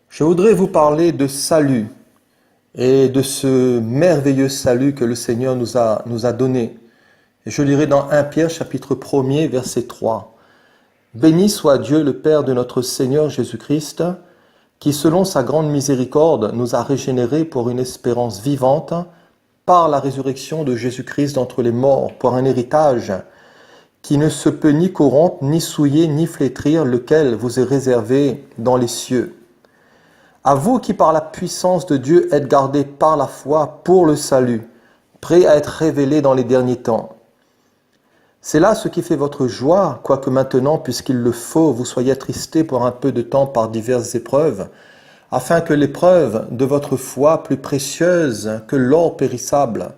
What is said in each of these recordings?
Je voudrais vous parler de salut et de ce merveilleux salut que le Seigneur nous a donné. Et je lirai dans 1 Pierre chapitre 1er verset 3. Béni soit Dieu le Père de notre Seigneur Jésus-Christ, qui selon sa grande miséricorde nous a régénérés pour une espérance vivante par la résurrection de Jésus-Christ d'entre les morts, pour un héritage qui ne se peut ni corrompre, ni souiller, ni flétrir, lequel vous est réservé dans les cieux. À vous qui par la puissance de Dieu êtes gardés par la foi pour le salut, prêts à être révélés dans les derniers temps. C'est là ce qui fait votre joie, quoique maintenant, puisqu'il le faut, vous soyez attristés pour un peu de temps par diverses épreuves, afin que l'épreuve de votre foi, plus précieuse que l'or périssable,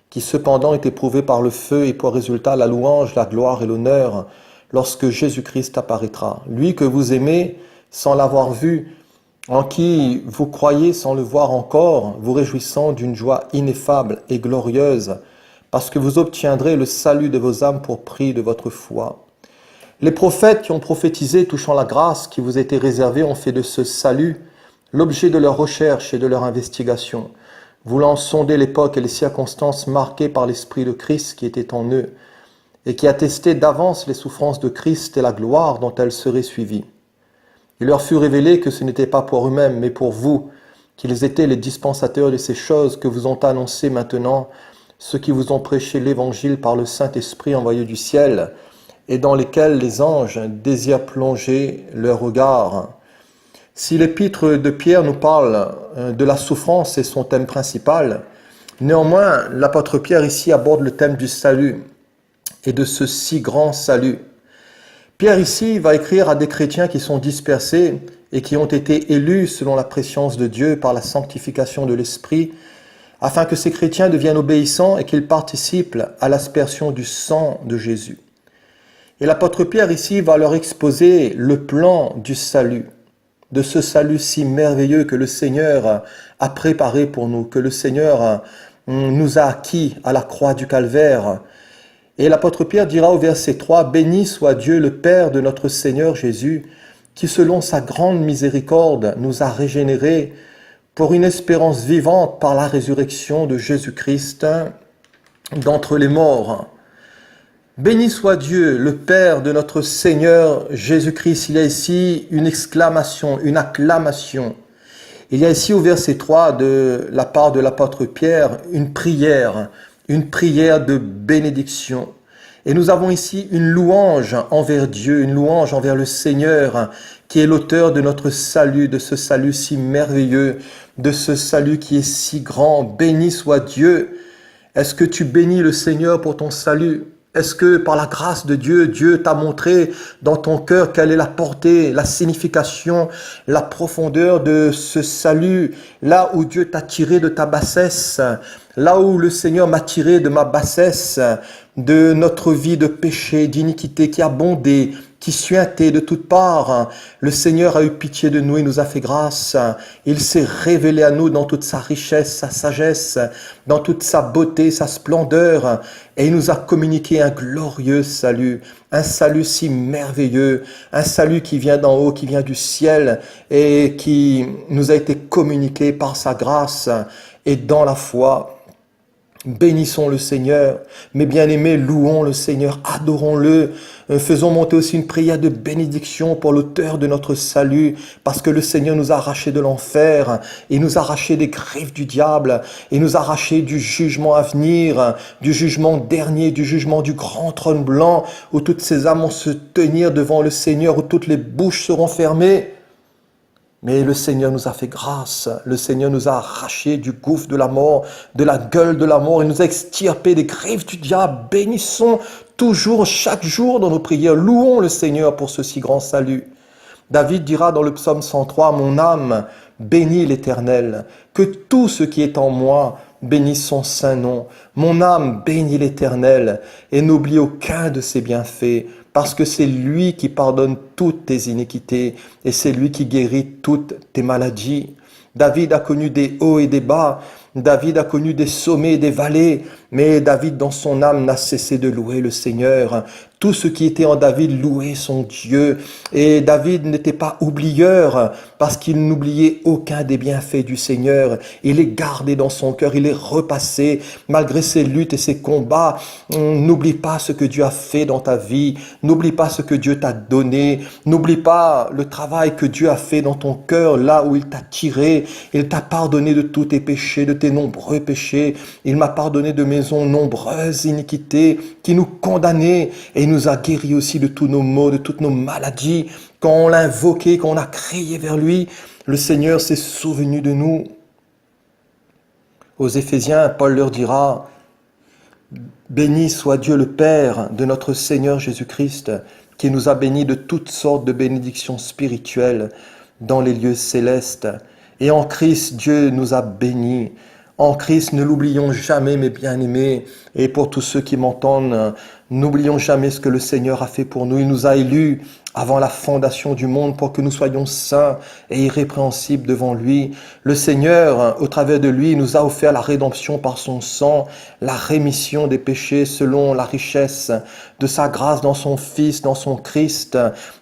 qui cependant est éprouvé par le feu, et pour résultat la louange, la gloire et l'honneur, lorsque Jésus-Christ apparaîtra. Lui que vous aimez sans l'avoir vu, en qui vous croyez sans le voir encore, vous réjouissant d'une joie ineffable et glorieuse, parce que vous obtiendrez le salut de vos âmes pour prix de votre foi. Les prophètes qui ont prophétisé touchant la grâce qui vous était réservée ont fait de ce salut l'objet de leur recherche et de leur investigation, voulant sonder l'époque et les circonstances marquées par l'Esprit de Christ qui était en eux, et qui attestait d'avance les souffrances de Christ et la gloire dont elles seraient suivies. Il leur fut révélé que ce n'était pas pour eux-mêmes, mais pour vous, qu'ils étaient les dispensateurs de ces choses que vous ont annoncées maintenant, ceux qui vous ont prêché l'Évangile par le Saint-Esprit envoyé du ciel, et dans lesquels les anges désirent plonger leur regard. Si l'épître de Pierre nous parle de la souffrance, c'est son thème principal, néanmoins, l'apôtre Pierre ici aborde le thème du salut, et de ce si grand salut. Pierre ici va écrire à des chrétiens qui sont dispersés et qui ont été élus selon la préscience de Dieu par la sanctification de l'Esprit, afin que ces chrétiens deviennent obéissants et qu'ils participent à l'aspersion du sang de Jésus. Et l'apôtre Pierre ici va leur exposer le plan du salut, de ce salut si merveilleux que le Seigneur a préparé pour nous, que le Seigneur nous a acquis à la croix du Calvaire. Et l'apôtre Pierre dira au verset 3, « Béni soit Dieu le Père de notre Seigneur Jésus, qui selon sa grande miséricorde nous a régénérés pour une espérance vivante par la résurrection de Jésus-Christ d'entre les morts. » Béni soit Dieu, le Père de notre Seigneur Jésus-Christ. Il y a ici une exclamation, une acclamation. Il y a ici au verset 3 de la part de l'apôtre Pierre une prière de bénédiction. Et nous avons ici une louange envers Dieu, une louange envers le Seigneur, qui est l'auteur de notre salut, de ce salut si merveilleux, de ce salut qui est si grand. Béni soit Dieu. Est-ce que tu bénis le Seigneur pour ton salut? Est-ce que par la grâce de Dieu, Dieu t'a montré dans ton cœur quelle est la portée, la signification, la profondeur de ce salut, là où Dieu t'a tiré de ta bassesse, là où le Seigneur m'a tiré de ma bassesse, de notre vie de péché, d'iniquité qui abondait, qui suintait de toutes parts. Le Seigneur a eu pitié de nous et nous a fait grâce. Il s'est révélé à nous dans toute sa richesse, sa sagesse, dans toute sa beauté, sa splendeur, et il nous a communiqué un glorieux salut, un salut si merveilleux, un salut qui vient d'en haut, qui vient du ciel, et qui nous a été communiqué par sa grâce et dans la foi. Bénissons le Seigneur, mes bien-aimés, louons le Seigneur, adorons-le, faisons monter aussi une prière de bénédiction pour l'auteur de notre salut, parce que le Seigneur nous a arrachés de l'enfer, il nous a arrachés des griffes du diable, il nous a arrachés du jugement à venir, du jugement dernier, du jugement du grand trône blanc, où toutes ces âmes vont se tenir devant le Seigneur, où toutes les bouches seront fermées. Mais le Seigneur nous a fait grâce, le Seigneur nous a arrachés du gouffre de la mort, de la gueule de la mort, il nous a extirpés des griffes du diable. Bénissons toujours, chaque jour dans nos prières, louons le Seigneur pour ce si grand salut. David dira dans le psaume 103, « Mon âme bénit l'Éternel, que tout ce qui est en moi bénisse son saint nom. Mon âme bénit l'Éternel et n'oublie aucun de ses bienfaits. » Parce que c'est lui qui pardonne toutes tes iniquités et c'est lui qui guérit toutes tes maladies. David a connu des hauts et des bas, David a connu des sommets et des vallées, mais David dans son âme n'a cessé de louer le Seigneur. Tout ce qui était en David louait son Dieu. Et David n'était pas oublieur parce qu'il n'oubliait aucun des bienfaits du Seigneur. Il les gardait dans son cœur, il les repassait malgré ses luttes et ses combats. N'oublie pas ce que Dieu a fait dans ta vie. N'oublie pas ce que Dieu t'a donné. N'oublie pas le travail que Dieu a fait dans ton cœur, là où il t'a tiré. Il t'a pardonné de tous tes péchés, de tes nombreux péchés. Il m'a pardonné de mes nombreuses iniquités qui nous condamnaient et il nous a guéris aussi de tous nos maux, de toutes nos maladies. Quand on l'a invoqué, quand on a crié vers lui, le Seigneur s'est souvenu de nous. Aux Éphésiens, Paul leur dira, « Béni soit Dieu le Père de notre Seigneur Jésus-Christ, qui nous a bénis de toutes sortes de bénédictions spirituelles dans les lieux célestes. Et en Christ, Dieu nous a bénis. » En Christ, ne l'oublions jamais, mes bien-aimés, et pour tous ceux qui m'entendent, n'oublions jamais ce que le Seigneur a fait pour nous. Il nous a élus avant la fondation du monde pour que nous soyons saints et irrépréhensibles devant lui. Le Seigneur, au travers de lui, nous a offert la rédemption par son sang, la rémission des péchés selon la richesse de sa grâce dans son Fils, dans son Christ.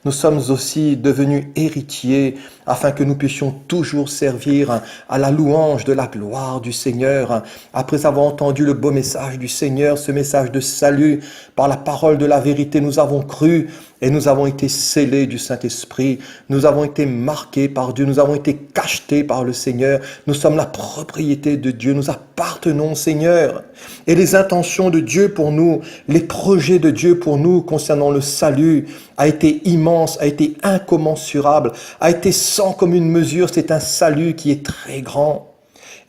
Nous sommes aussi devenus héritiers afin que nous puissions toujours servir à la louange de la gloire du Seigneur. Après avoir entendu le beau message du Seigneur, ce message de salut, par la parole de la vérité, nous avons cru et nous avons été scellés du Saint-Esprit. Nous avons été marqués par Dieu. Nous avons été cachetés par le Seigneur. Nous sommes la propriété de Dieu. Nous appartenons au Seigneur. Et les intentions de Dieu pour nous, les projets de Dieu pour nous concernant le salut a été immense, a été incommensurable, a été sans commune mesure. C'est un salut qui est très grand.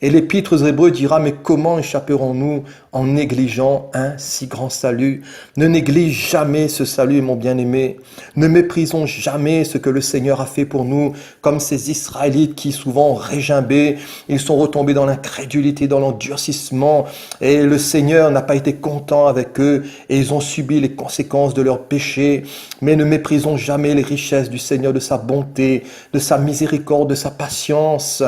Et l'Épître aux Hébreux dira, mais comment échapperons-nous en négligeant un si grand salut? Ne néglige jamais ce salut, mon bien-aimé. Ne méprisons jamais ce que le Seigneur a fait pour nous, comme ces Israélites qui souvent ont régimbé, ils sont retombés dans l'incrédulité, dans l'endurcissement, et le Seigneur n'a pas été content avec eux, et ils ont subi les conséquences de leurs péchés. Mais ne méprisons jamais les richesses du Seigneur, de sa bonté, de sa miséricorde, de sa patience,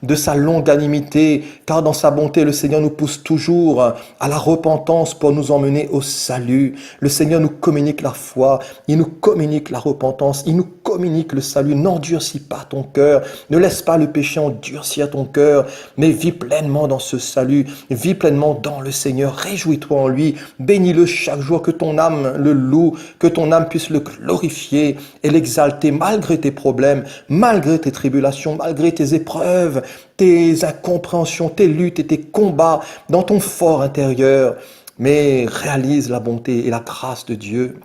de sa longanimité, car dans sa bonté, le Seigneur nous pousse toujours à la repentance pour nous emmener au salut. Le Seigneur nous communique la foi, il nous communique la repentance, il nous communique le salut. N'endurcis pas ton cœur, ne laisse pas le péché endurcir ton cœur, mais vis pleinement dans ce salut, vis pleinement dans le Seigneur, réjouis-toi en lui, bénis-le chaque jour, que ton âme le loue, que ton âme puisse le glorifier et l'exalter malgré tes problèmes, malgré tes tribulations, malgré tes épreuves, tes incompréhensions, tes luttes et tes combats dans ton fort intérieur. Mais réalise la bonté et la grâce de Dieu.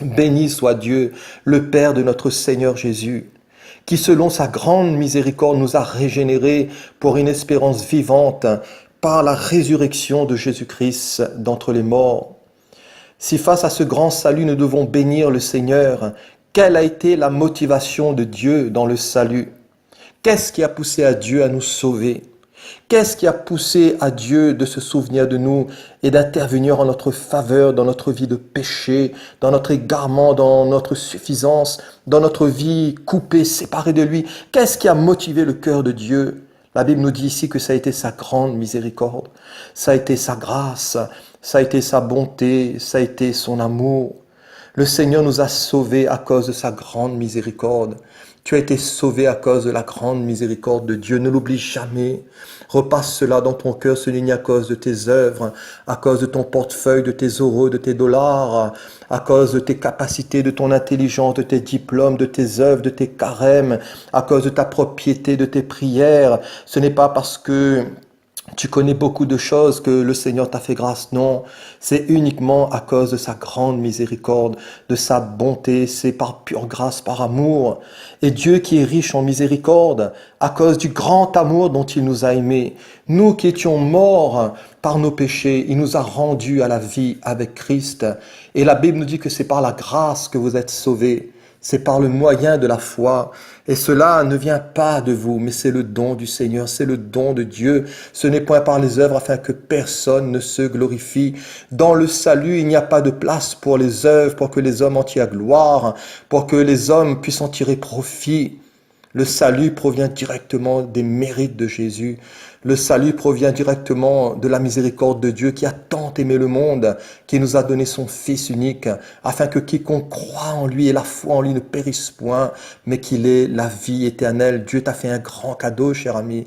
Béni soit Dieu, le Père de notre Seigneur Jésus, qui selon sa grande miséricorde nous a régénérés pour une espérance vivante par la résurrection de Jésus-Christ d'entre les morts. Si face à ce grand salut nous devons bénir le Seigneur, quelle a été la motivation de Dieu dans le salut? Qu'est-ce qui a poussé à Dieu à nous sauver? Qu'est-ce qui a poussé à Dieu de se souvenir de nous et d'intervenir en notre faveur dans notre vie de péché, dans notre égarement, dans notre suffisance, dans notre vie coupée, séparée de lui? Qu'est-ce qui a motivé le cœur de Dieu? La Bible nous dit ici que ça a été sa grande miséricorde, ça a été sa grâce, ça a été sa bonté, ça a été son amour. Le Seigneur nous a sauvés à cause de sa grande miséricorde. Tu as été sauvé à cause de la grande miséricorde de Dieu. Ne l'oublie jamais. Repasse cela dans ton cœur. Ce n'est ni à cause de tes œuvres, à cause de ton portefeuille, de tes euros, de tes dollars, à cause de tes capacités, de ton intelligence, de tes diplômes, de tes œuvres, de tes carèmes, à cause de ta propriété, de tes prières. Ce n'est pas parce que tu connais beaucoup de choses que le Seigneur t'a fait grâce. Non, c'est uniquement à cause de sa grande miséricorde, de sa bonté. C'est par pure grâce, par amour. Et Dieu qui est riche en miséricorde, à cause du grand amour dont il nous a aimés. Nous qui étions morts par nos péchés, il nous a rendus à la vie avec Christ. Et la Bible nous dit que c'est par la grâce que vous êtes sauvés. C'est par le moyen de la foi. Et cela ne vient pas de vous, mais c'est le don du Seigneur, c'est le don de Dieu. Ce n'est point par les œuvres afin que personne ne se glorifie. Dans le salut, il n'y a pas de place pour les œuvres, pour que les hommes en tirent gloire, pour que les hommes puissent en tirer profit. Le salut provient directement des mérites de Jésus. Le salut provient directement de la miséricorde de Dieu qui a tant aimé le monde, qui nous a donné son Fils unique, afin que quiconque croit en lui et la foi en lui ne périsse point, mais qu'il ait la vie éternelle. Dieu t'a fait un grand cadeau, cher ami.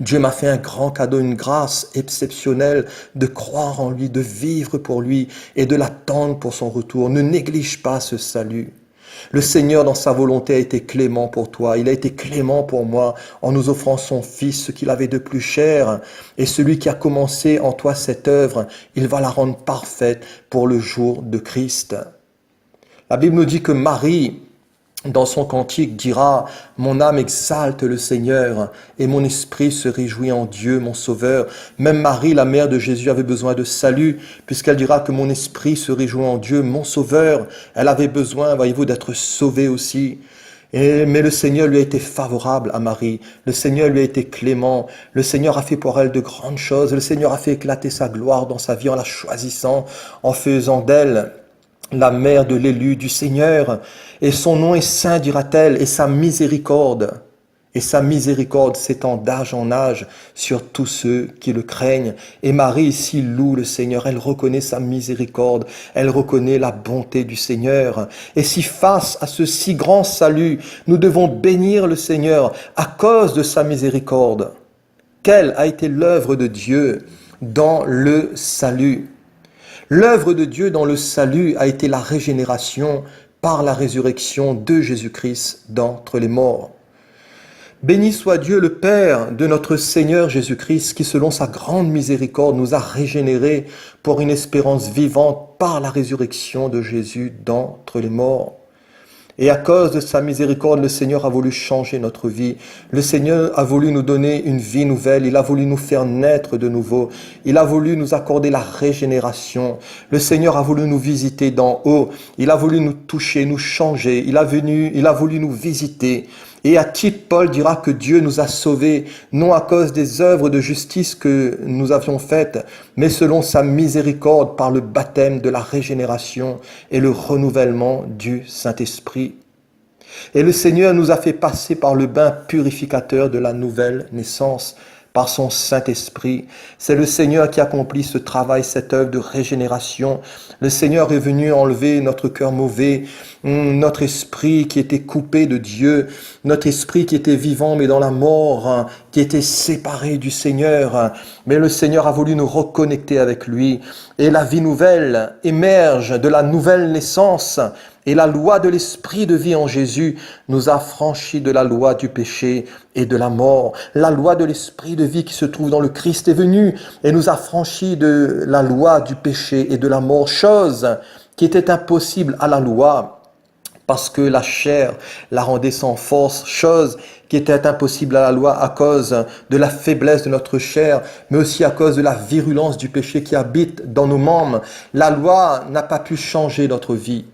Dieu m'a fait un grand cadeau, une grâce exceptionnelle de croire en lui, de vivre pour lui et de l'attendre pour son retour. Ne néglige pas ce salut. Le Seigneur, dans sa volonté, a été clément pour toi. Il a été clément pour moi en nous offrant son Fils, ce qu'il avait de plus cher. Et celui qui a commencé en toi cette œuvre, il va la rendre parfaite pour le jour de Christ. La Bible nous dit que Marie, dans son cantique, dira « Mon âme exalte le Seigneur et mon esprit se réjouit en Dieu, mon Sauveur. » Même Marie, la mère de Jésus, avait besoin de salut, puisqu'elle dira que mon esprit se réjouit en Dieu, mon Sauveur. Elle avait besoin, voyez-vous, d'être sauvée aussi. Mais le Seigneur lui a été favorable à Marie. Le Seigneur lui a été clément. Le Seigneur a fait pour elle de grandes choses. Le Seigneur a fait éclater sa gloire dans sa vie en la choisissant, en faisant d'elle la mère de l'élu du Seigneur, et son nom est saint, dira-t-elle, et sa miséricorde s'étend d'âge en âge sur tous ceux qui le craignent. Et Marie ici loue le Seigneur, elle reconnaît sa miséricorde, elle reconnaît la bonté du Seigneur. Et si face à ce si grand salut, nous devons bénir le Seigneur à cause de sa miséricorde, quelle a été l'œuvre de Dieu dans le salut? L'œuvre de Dieu dans le salut a été la régénération par la résurrection de Jésus-Christ d'entre les morts. Béni soit Dieu le Père de notre Seigneur Jésus-Christ qui, selon sa grande miséricorde, nous a régénérés pour une espérance vivante par la résurrection de Jésus d'entre les morts. Et à cause de sa miséricorde, le Seigneur a voulu changer notre vie. Le Seigneur a voulu nous donner une vie nouvelle. Il a voulu nous faire naître de nouveau. Il a voulu nous accorder la régénération. Le Seigneur a voulu nous visiter d'en haut. Il a voulu nous toucher, nous changer. Il a voulu nous visiter. Et à titre, Paul dira que Dieu nous a sauvés, non à cause des œuvres de justice que nous avions faites, mais selon sa miséricorde par le baptême de la régénération et le renouvellement du Saint-Esprit. Et le Seigneur nous a fait passer par le bain purificateur de la nouvelle naissance, par son Saint-Esprit. C'est le Seigneur qui accomplit ce travail, cette œuvre de régénération. Le Seigneur est venu enlever notre cœur mauvais, notre esprit qui était coupé de Dieu, notre esprit qui était vivant mais dans la mort, qui était séparé du Seigneur. Mais le Seigneur a voulu nous reconnecter avec lui. Et la vie nouvelle émerge de la nouvelle naissance. Et la loi de l'esprit de vie en Jésus nous a franchis de la loi du péché et de la mort. La loi de l'esprit de vie qui se trouve dans le Christ est venue et nous a franchis de la loi du péché et de la mort, chose qui était impossible à la loi parce que la chair la rendait sans force, chose qui était impossible à la loi à cause de la faiblesse de notre chair, mais aussi à cause de la virulence du péché qui habite dans nos membres. La loi n'a pas pu changer notre vie.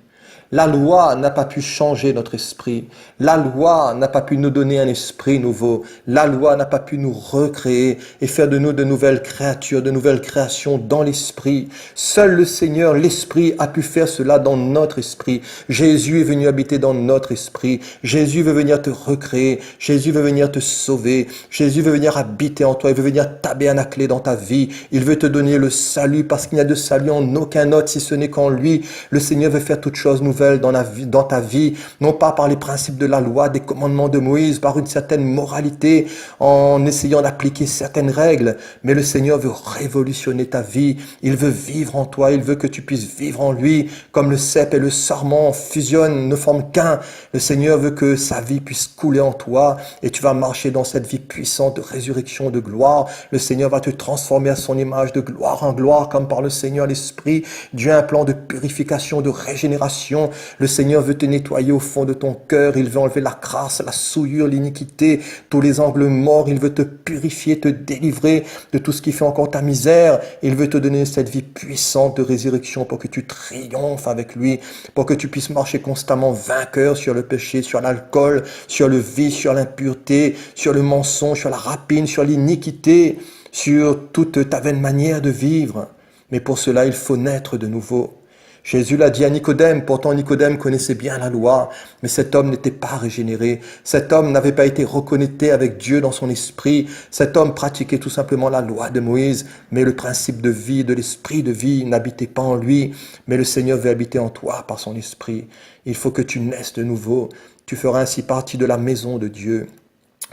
La loi n'a pas pu changer notre esprit. La loi n'a pas pu nous donner un esprit nouveau. La loi n'a pas pu nous recréer et faire de nous de nouvelles créatures, de nouvelles créations dans l'esprit. Seul le Seigneur, l'esprit, a pu faire cela dans notre esprit. Jésus est venu habiter dans notre esprit. Jésus veut venir te recréer. Jésus veut venir te sauver. Jésus veut venir habiter en toi. Il veut venir tabernacler dans ta vie. Il veut te donner le salut parce qu'il n'y a de salut en aucun autre si ce n'est qu'en lui. Le Seigneur veut faire toutes choses nouvelles dans ta vie, non pas par les principes de la loi, des commandements de Moïse, par une certaine moralité, en essayant d'appliquer certaines règles, mais le Seigneur veut révolutionner ta vie, il veut vivre en toi, il veut que tu puisses vivre en lui, comme le cep et le sarment fusionnent, ne forment qu'un. Le Seigneur veut que sa vie puisse couler en toi, et tu vas marcher dans cette vie puissante de résurrection, de gloire. Le Seigneur va te transformer à son image de gloire en gloire, comme par le Seigneur l'Esprit. Dieu a un plan de purification, de régénération. Le Seigneur veut te nettoyer au fond de ton cœur. Il veut enlever la crasse, la souillure, l'iniquité, tous les angles morts. Il veut te purifier, te délivrer de tout ce qui fait encore ta misère. Il veut te donner cette vie puissante de résurrection pour que tu triomphes avec lui, pour que tu puisses marcher constamment vainqueur sur le péché, sur l'alcool, sur le vice, sur l'impureté, sur le mensonge, sur la rapine, sur l'iniquité, sur toute ta vaine manière de vivre. Mais pour cela, il faut naître de nouveau. Jésus l'a dit à Nicodème, pourtant Nicodème connaissait bien la loi, mais cet homme n'était pas régénéré. Cet homme n'avait pas été reconnecté avec Dieu dans son esprit. Cet homme pratiquait tout simplement la loi de Moïse, mais le principe de vie, de l'esprit de vie n'habitait pas en lui, mais le Seigneur veut habiter en toi par son esprit. Il faut que tu naisses de nouveau. Tu feras ainsi partie de la maison de Dieu.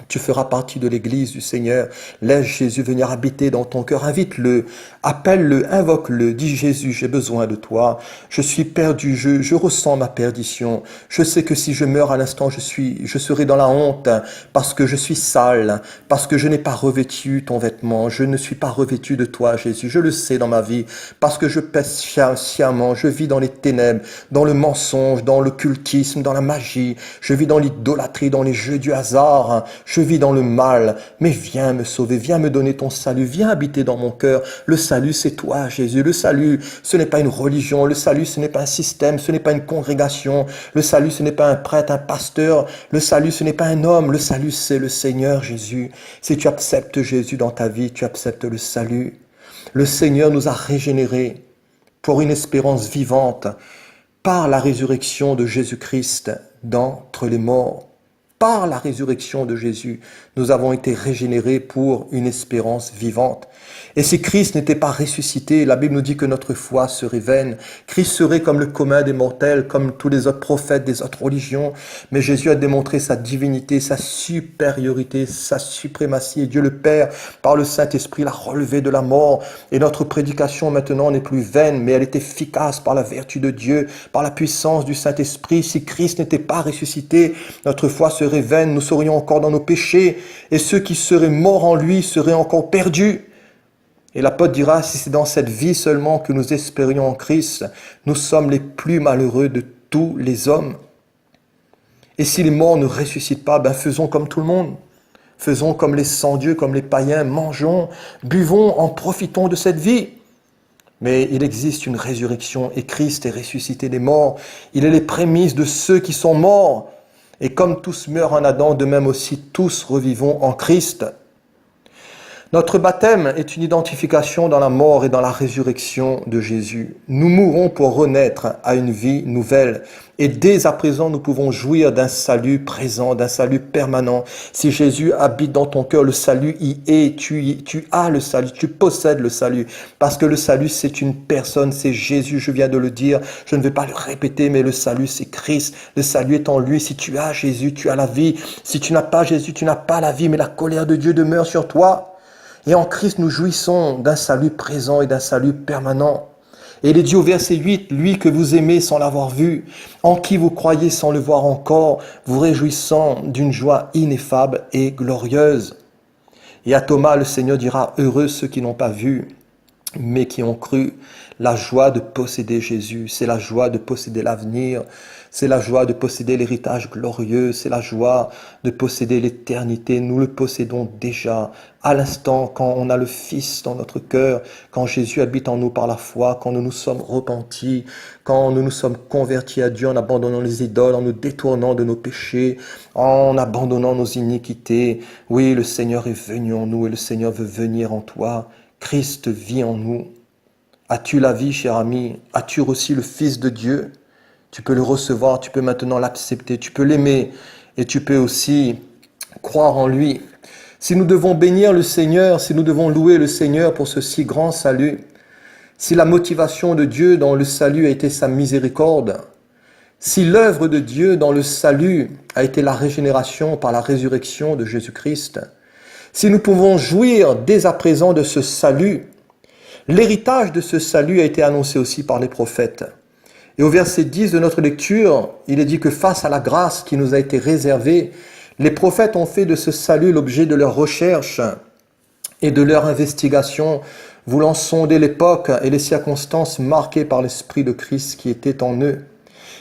Tu feras partie de l'église du Seigneur. Laisse Jésus venir habiter dans ton cœur. Invite-le, appelle-le, invoque-le. Dis Jésus, j'ai besoin de toi. Je suis perdu, je ressens ma perdition. Je sais que si je meurs à l'instant, je serai dans la honte parce que je suis sale, parce que je n'ai pas revêtu ton vêtement. Je ne suis pas revêtu de toi, Jésus. Je le sais dans ma vie parce que je pèse sciemment. Je vis dans les ténèbres, dans le mensonge, dans l'occultisme, dans la magie. Je vis dans l'idolâtrie, dans les jeux du hasard. Je vis dans le mal, mais viens me sauver, viens me donner ton salut, viens habiter dans mon cœur. Le salut, c'est toi, Jésus. Le salut, ce n'est pas une religion. Le salut, ce n'est pas un système, ce n'est pas une congrégation. Le salut, ce n'est pas un prêtre, un pasteur. Le salut, ce n'est pas un homme. Le salut, c'est le Seigneur Jésus. Si tu acceptes Jésus dans ta vie, tu acceptes le salut. Le Seigneur nous a régénérés pour une espérance vivante par la résurrection de Jésus-Christ d'entre les morts. Par la résurrection de Jésus, nous avons été régénérés pour une espérance vivante. Et si Christ n'était pas ressuscité, la Bible nous dit que notre foi serait vaine. Christ serait comme le commun des mortels, comme tous les autres prophètes des autres religions. Mais Jésus a démontré sa divinité, sa supériorité, sa suprématie. Et Dieu le Père, par le Saint-Esprit, l'a relevé de la mort. Et notre prédication maintenant n'est plus vaine, mais elle est efficace par la vertu de Dieu, par la puissance du Saint-Esprit. Si Christ n'était pas ressuscité, notre foi serait vaine, nous serions encore dans nos péchés. Et ceux qui seraient morts en lui seraient encore perdus. Et l'apôtre dira, si c'est dans cette vie seulement que nous espérions en Christ, nous sommes les plus malheureux de tous les hommes. Et si les morts ne ressuscitent pas, faisons comme tout le monde. Faisons comme les sans-dieux, comme les païens, mangeons, buvons, en profitons de cette vie. Mais il existe une résurrection et Christ est ressuscité des morts. Il est les prémices de ceux qui sont morts. Et comme tous meurent en Adam, de même aussi tous revivons en Christ. Notre baptême est une identification dans la mort et dans la résurrection de Jésus. Nous mourrons pour renaître à une vie nouvelle. Et dès à présent, nous pouvons jouir d'un salut présent, d'un salut permanent. Si Jésus habite dans ton cœur, le salut y est. Tu as le salut, tu possèdes le salut. Parce que le salut, c'est une personne, c'est Jésus, je viens de le dire. Je ne vais pas le répéter, mais le salut, c'est Christ. Le salut est en lui. Si tu as Jésus, tu as la vie. Si tu n'as pas Jésus, tu n'as pas la vie, mais la colère de Dieu demeure sur toi. Et en Christ, nous jouissons d'un salut présent et d'un salut permanent. Et il est dit au verset 8, « Lui que vous aimez sans l'avoir vu, en qui vous croyez sans le voir encore, vous réjouissant d'une joie ineffable et glorieuse. » Et à Thomas, le Seigneur dira, « Heureux ceux qui n'ont pas vu, mais qui ont cru. » La joie de posséder Jésus, c'est la joie de posséder l'avenir, c'est la joie de posséder l'héritage glorieux, c'est la joie de posséder l'éternité. Nous le possédons déjà à l'instant quand on a le Fils dans notre cœur, quand Jésus habite en nous par la foi, quand nous nous sommes repentis, quand nous nous sommes convertis à Dieu en abandonnant les idoles, en nous détournant de nos péchés, en abandonnant nos iniquités. Oui, le Seigneur est venu en nous et le Seigneur veut venir en toi. Christ vit en nous. As-tu la vie, cher ami? As-tu reçu le Fils de Dieu? Tu peux le recevoir, tu peux maintenant l'accepter, tu peux l'aimer et tu peux aussi croire en lui. Si nous devons bénir le Seigneur, si nous devons louer le Seigneur pour ce si grand salut, si la motivation de Dieu dans le salut a été sa miséricorde, si l'œuvre de Dieu dans le salut a été la régénération par la résurrection de Jésus-Christ, si nous pouvons jouir dès à présent de ce salut, l'héritage de ce salut a été annoncé aussi par les prophètes. Et au verset 10 de notre lecture, il est dit que face à la grâce qui nous a été réservée, les prophètes ont fait de ce salut l'objet de leur recherche et de leur investigation, voulant sonder l'époque et les circonstances marquées par l'Esprit de Christ qui était en eux.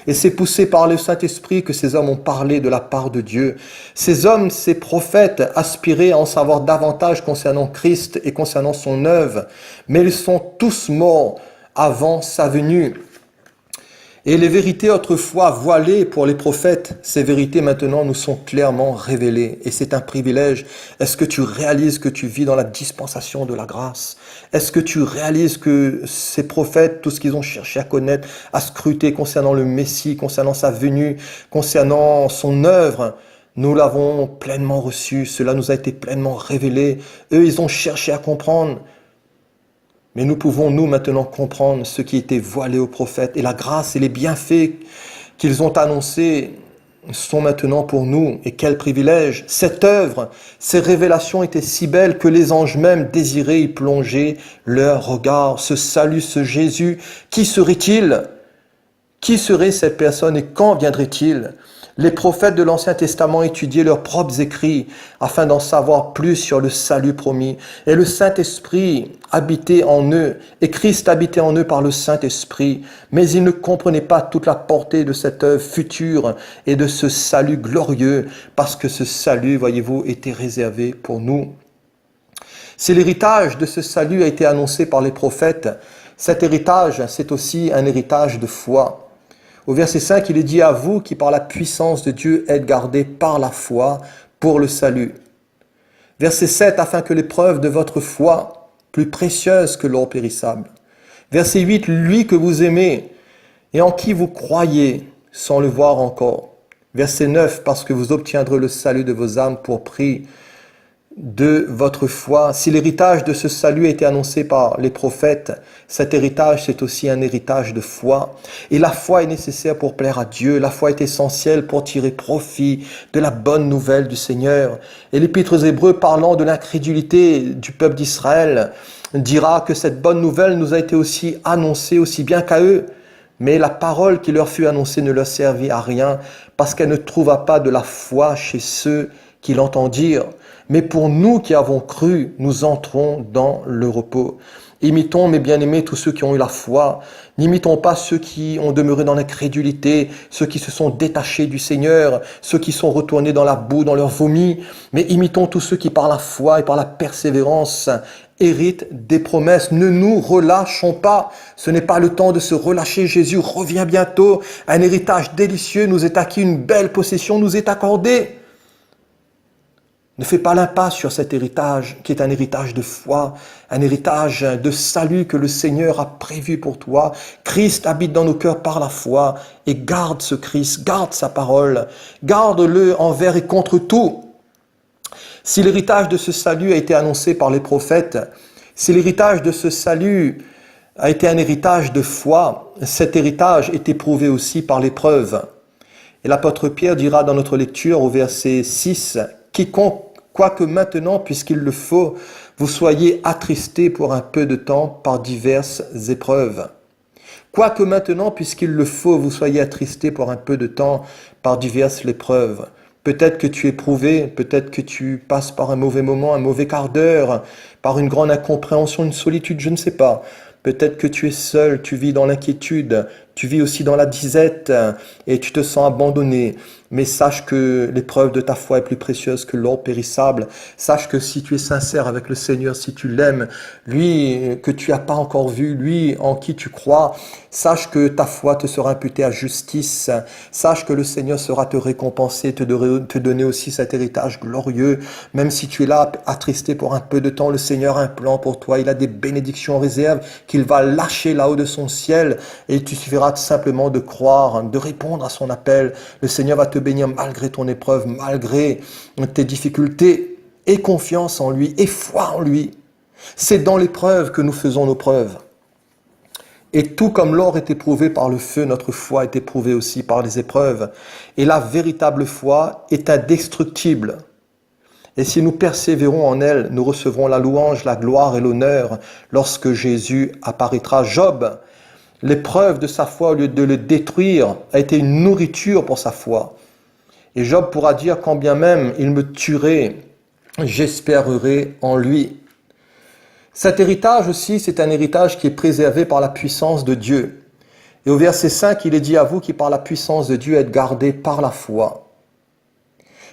Et c'est poussé par le Saint-Esprit que ces hommes ont parlé de la part de Dieu. Ces hommes, ces prophètes, aspiraient à en savoir davantage concernant Christ et concernant son œuvre, mais ils sont tous morts avant sa venue. Et les vérités autrefois voilées pour les prophètes, ces vérités maintenant nous sont clairement révélées. Et c'est un privilège. Est-ce que tu réalises que tu vis dans la dispensation de la grâce? Est-ce que tu réalises que ces prophètes, tout ce qu'ils ont cherché à connaître, à scruter concernant le Messie, concernant sa venue, concernant son œuvre, nous l'avons pleinement reçu. Cela nous a été pleinement révélé. Eux, ils ont cherché à comprendre. Mais nous pouvons, nous, maintenant comprendre ce qui était voilé aux prophètes. Et la grâce et les bienfaits qu'ils ont annoncés sont maintenant pour nous. Et quel privilège! Cette œuvre, ces révélations étaient si belles que les anges même désiraient y plonger leur regard. Ce salut, ce Jésus, qui serait-il? Qui serait cette personne et quand viendrait-il? Les prophètes de l'Ancien Testament étudiaient leurs propres écrits afin d'en savoir plus sur le salut promis. Et le Saint-Esprit habitait en eux, et Christ habitait en eux par le Saint-Esprit. Mais ils ne comprenaient pas toute la portée de cette œuvre future et de ce salut glorieux, parce que ce salut, voyez-vous, était réservé pour nous. Si l'héritage de ce salut a été annoncé par les prophètes, cet héritage, c'est aussi un héritage de foi. Au verset 5, il est dit à vous qui par la puissance de Dieu êtes gardés par la foi pour le salut. Verset 7, afin que l'épreuve de votre foi, plus précieuse que l'or périssable. Verset 8, lui que vous aimez et en qui vous croyez sans le voir encore. Verset 9, parce que vous obtiendrez le salut de vos âmes pour prix de votre foi. Si l'héritage de ce salut a été annoncé par les prophètes, cet héritage, c'est aussi un héritage de foi. Et la foi est nécessaire pour plaire à Dieu. La foi est essentielle pour tirer profit de la bonne nouvelle du Seigneur. Et l'Épître aux Hébreux, parlant de l'incrédulité du peuple d'Israël, dira que cette bonne nouvelle nous a été aussi annoncée aussi bien qu'à eux. Mais la parole qui leur fut annoncée ne leur servit à rien parce qu'elle ne trouva pas de la foi chez ceux qui l'entendirent. Mais pour nous qui avons cru, nous entrons dans le repos. Imitons, mes bien-aimés, tous ceux qui ont eu la foi. N'imitons pas ceux qui ont demeuré dans l'incrédulité, ceux qui se sont détachés du Seigneur, ceux qui sont retournés dans la boue, dans leur vomi. Mais imitons tous ceux qui, par la foi et par la persévérance, héritent des promesses. Ne nous relâchons pas. Ce n'est pas le temps de se relâcher. Jésus revient bientôt. Un héritage délicieux nous est acquis, une belle possession nous est accordée. Ne fais pas l'impasse sur cet héritage qui est un héritage de foi, un héritage de salut que le Seigneur a prévu pour toi. Christ habite dans nos cœurs par la foi et garde ce Christ, garde sa parole, garde-le envers et contre tout. Si l'héritage de ce salut a été annoncé par les prophètes, si l'héritage de ce salut a été un héritage de foi, cet héritage est éprouvé aussi par l'épreuve. Et l'apôtre Pierre dira dans notre lecture au verset 6, « Quiconque quoique maintenant, puisqu'il le faut, vous soyez attristés pour un peu de temps par diverses épreuves. » Quoique maintenant, puisqu'il le faut, vous soyez attristés pour un peu de temps par diverses épreuves. Peut-être que tu es éprouvé, peut-être que tu passes par un mauvais moment, un mauvais quart d'heure, par une grande incompréhension, une solitude, je ne sais pas. Peut-être que tu es seul, tu vis dans l'inquiétude, tu vis aussi dans la disette et tu te sens abandonné. Mais sache que l'épreuve de ta foi est plus précieuse que l'or périssable. Sache que si tu es sincère avec le Seigneur, si tu l'aimes, lui que tu n'as pas encore vu, lui en qui tu crois, sache que ta foi te sera imputée à justice. Sache que le Seigneur sera te récompenser, te donner aussi cet héritage glorieux. Même si tu es là attristé pour un peu de temps, le Seigneur a un plan pour toi. Il a des bénédictions en réserve qu'il va lâcher là-haut de son ciel. Et il te suffira simplement de croire, de répondre à son appel. Le Seigneur va te bénir malgré ton épreuve, malgré tes difficultés. Aie confiance en lui, aie foi en lui. C'est dans l'épreuve que nous faisons nos preuves. Et tout comme l'or est éprouvé par le feu, notre foi est éprouvée aussi par les épreuves. Et la véritable foi est indestructible. Et si nous persévérons en elle, nous recevrons la louange, la gloire et l'honneur lorsque Jésus apparaîtra. Job, l'épreuve de sa foi, au lieu de le détruire, a été une nourriture pour sa foi. Et Job pourra dire, quand bien même il me tuerait, j'espérerai en lui. Cet héritage aussi, c'est un héritage qui est préservé par la puissance de Dieu. Et au verset 5, il est dit à vous qui par la puissance de Dieu êtes gardés par la foi.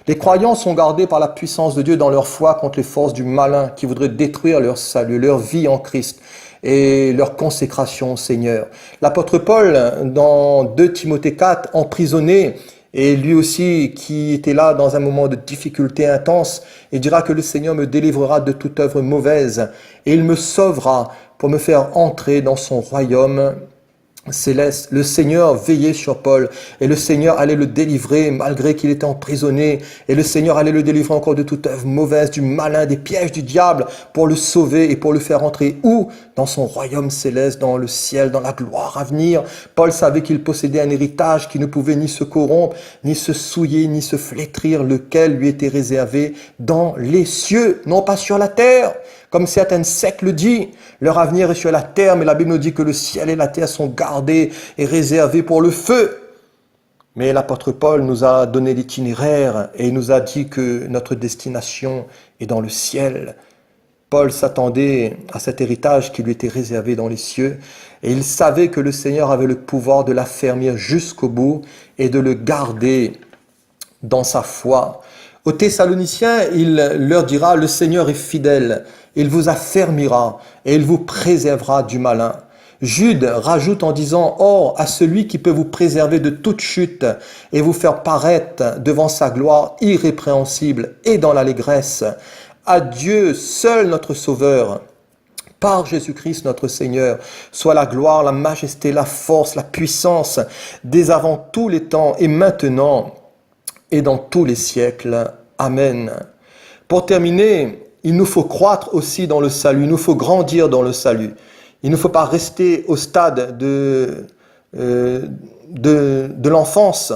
Les croyants sont gardés par la puissance de Dieu dans leur foi contre les forces du malin qui voudraient détruire leur salut, leur vie en Christ et leur consécration au Seigneur. L'apôtre Paul, dans 2 Timothée 4, emprisonné, et lui aussi qui était là dans un moment de difficulté intense, il dira que le Seigneur me délivrera de toute œuvre mauvaise et il me sauvera pour me faire entrer dans son royaume céleste. Le Seigneur veillait sur Paul et le Seigneur allait le délivrer malgré qu'il était emprisonné et le Seigneur allait le délivrer encore de toute œuvre mauvaise, du malin, des pièges du diable pour le sauver et pour le faire entrer où? Dans son royaume céleste, dans le ciel, dans la gloire à venir. Paul savait qu'il possédait un héritage qui ne pouvait ni se corrompre, ni se souiller, ni se flétrir, lequel lui était réservé dans les cieux, non pas sur la terre. Comme certaines sectes le disent, leur avenir est sur la terre, mais la Bible nous dit que le ciel et la terre sont gardés et réservés pour le feu. Mais l'apôtre Paul nous a donné l'itinéraire et il nous a dit que notre destination est dans le ciel. Paul s'attendait à cet héritage qui lui était réservé dans les cieux et il savait que le Seigneur avait le pouvoir de l'affermir jusqu'au bout et de le garder dans sa foi. Aux Thessaloniciens, il leur dira, le Seigneur est fidèle, il vous affermira et il vous préservera du malin. Jude rajoute en disant, or, à celui qui peut vous préserver de toute chute et vous faire paraître devant sa gloire irrépréhensible et dans l'allégresse, à Dieu seul notre Sauveur, par Jésus-Christ notre Seigneur, soit la gloire, la majesté, la force, la puissance, dès avant tous les temps et maintenant, et dans tous les siècles. Amen. Pour terminer, il nous faut croître aussi dans le salut, il nous faut grandir dans le salut. Il ne faut pas rester au stade de l'enfance,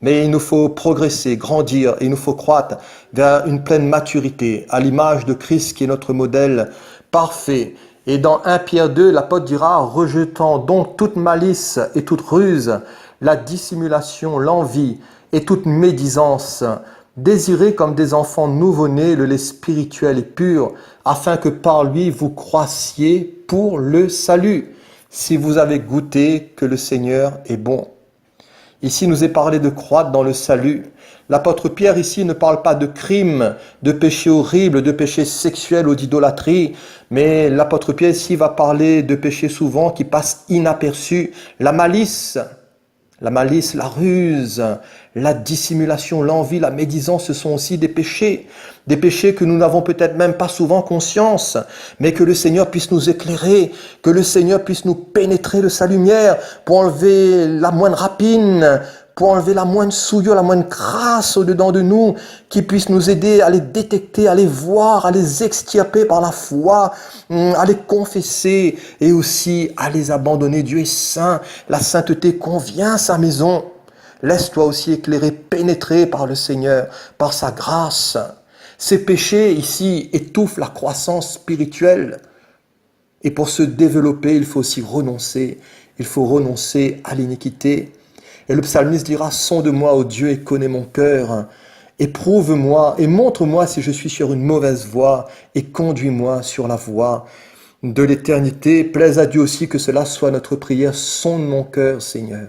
mais il nous faut progresser, grandir, et il nous faut croître vers une pleine maturité, à l'image de Christ qui est notre modèle parfait. Et dans 1 Pierre 2, l'apôtre dira, rejetant donc toute malice et toute ruse, la dissimulation, l'envie, et toute médisance, désirez comme des enfants nouveau-nés le lait spirituel et pur, afin que par lui vous croissiez pour le salut, si vous avez goûté que le Seigneur est bon. Ici, nous est parlé de croître dans le salut. L'apôtre Pierre ici ne parle pas de crimes, de péchés horribles, de péchés sexuels ou d'idolâtrie, mais l'apôtre Pierre ici va parler de péchés souvent qui passent inaperçus, la malice, la ruse, la dissimulation, l'envie, la médisance, ce sont aussi des péchés que nous n'avons peut-être même pas souvent conscience, mais que le Seigneur puisse nous éclairer, que le Seigneur puisse nous pénétrer de sa lumière pour enlever la moindre rapine, pour enlever la moindre souillure, la moindre crasse au-dedans de nous, qui puisse nous aider à les détecter, à les voir, à les extirper par la foi, à les confesser et aussi à les abandonner. Dieu est saint, la sainteté convient à sa maison. Laisse-toi aussi éclairer, pénétrer par le Seigneur, par sa grâce. Ces péchés ici étouffent la croissance spirituelle. Et pour se développer, il faut aussi renoncer. Il faut renoncer à l'iniquité. Et le psalmiste dira, sonde-moi, ô Dieu, et connais mon cœur. Éprouve-moi et montre-moi si je suis sur une mauvaise voie et conduis-moi sur la voie de l'éternité. Plaise à Dieu aussi que cela soit notre prière. Sonde mon cœur, Seigneur.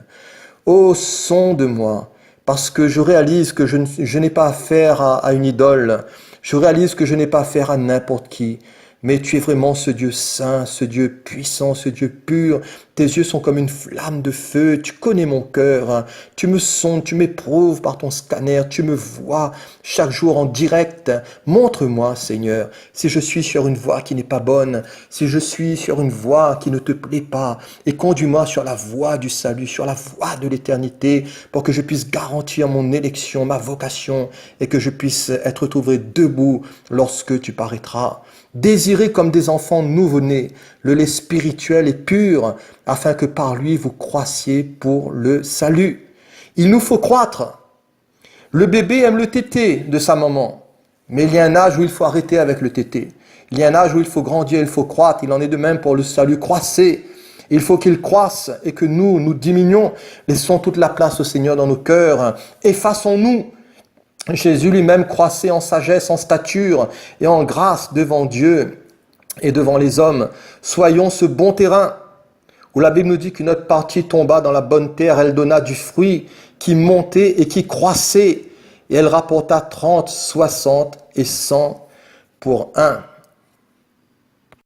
Ô sonde-moi, parce que je réalise que je n'ai pas affaire à une idole. Je réalise que je n'ai pas affaire à n'importe qui. Mais tu es vraiment ce Dieu saint, ce Dieu puissant, ce Dieu pur. Tes yeux sont comme une flamme de feu. Tu connais mon cœur. Tu me sondes, tu m'éprouves par ton scanner. Tu me vois chaque jour en direct. Montre-moi, Seigneur, si je suis sur une voie qui n'est pas bonne, si je suis sur une voie qui ne te plaît pas. Et conduis-moi sur la voie du salut, sur la voie de l'éternité, pour que je puisse garantir mon élection, ma vocation, et que je puisse être trouvé debout lorsque tu paraîtras. Désirez comme des enfants nouveau-nés le lait spirituel et pur, afin que par lui vous croissiez pour le salut. Il nous faut croître. Le bébé aime le tété de sa maman, mais il y a un âge où il faut arrêter avec le tété. Il y a un âge où il faut grandir, il faut croître. Il en est de même pour le salut. Croissez. Il faut qu'il croisse et que nous diminuons. Laissons toute la place au Seigneur dans nos cœurs. Effaçons-nous. Jésus lui-même croissait en sagesse, en stature et en grâce devant Dieu et devant les hommes. Soyons ce bon terrain où la Bible nous dit qu'une autre partie tomba dans la bonne terre, elle donna du fruit qui montait et qui croissait. et elle rapporta 30, 60 et 100 pour un.